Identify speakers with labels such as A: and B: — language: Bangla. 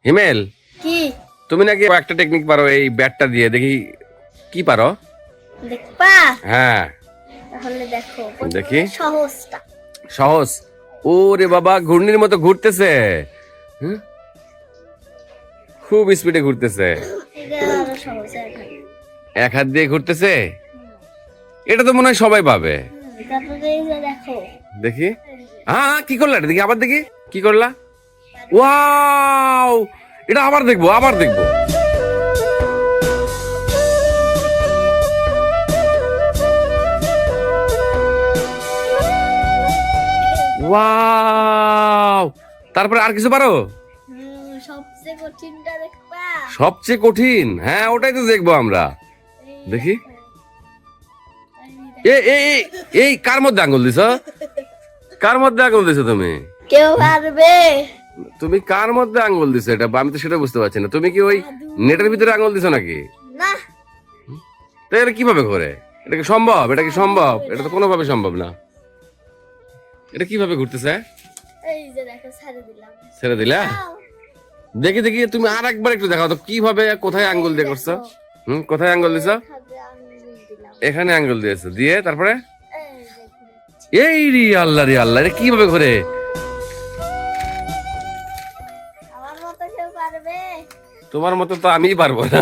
A: হিমেল,
B: কি
A: তুমি নাকি একটা টেকনিক পারো এই ব্যাটটা দিয়ে, দেখি কি পারো?
B: দেখবা?
A: হ্যাঁ
B: তাহলে দেখো
A: দেখি।
B: সহজটা।
A: সহজ? ওরে বাবা, ঘূর্ণির মতো ঘুরতেছে। হুম, খুব স্পিডে ঘুরতেছে।
B: এটা আরো সহজ এখন।
A: এক হাত দিয়ে ঘুরতেছে। এটা তো মনে হয় সবাই পাবে।
B: তারপরে এই যে দেখো,
A: দেখি। হ্যাঁ, কি করলা এটা? দেখি, আবার দেখি কি করলা। ওয়াও, এটা আবার দেখবো, আবার দেখবো। ওয়াও, তারপরে আর কিছু পারো?
B: সবচেয়ে কঠিনটা দেখবা?
A: সবচেয়ে কঠিন? হ্যাঁ, ওটাই তো দেখবো আমরা। দেখি। এই কার মধ্যে আঙ্গুল দিছ? কার মধ্যে আঙ্গুল দিছো তুমি?
B: কেউ পারবে?
A: তুমি কার মধ্যে আঙ্গুল দিছো? এটা আমি তো সেটা বুঝতে পারছি না। তুমি কি ওই নেটের ভিতরে আঙ্গুল দিছো নাকি?
B: না।
A: তো এটা কিভাবে করে? এটা কি সম্ভব? এটা কি সম্ভব? এটা তো কোনোভাবে সম্ভব না। এটা কিভাবে ঘুরতেছে?
B: এই যে দেখো, ছেড়ে দিলাম।
A: ছেড়ে দিলা? দেখি দেখি, তুমি আর একবার একটু দেখাও তো কিভাবে, কোথায় আঙ্গুল দিয়ে করছো? কোথায় আঙ্গুল দিছো? এখানে আঙ্গুল দিয়েছো, দিয়ে তারপরে এই রে আল্লাহ রে আল্লাহ, এটা কিভাবে করে?
B: আমার মতো কেউ পারবে?
A: তোমার মতো তো আমিই পারবো না।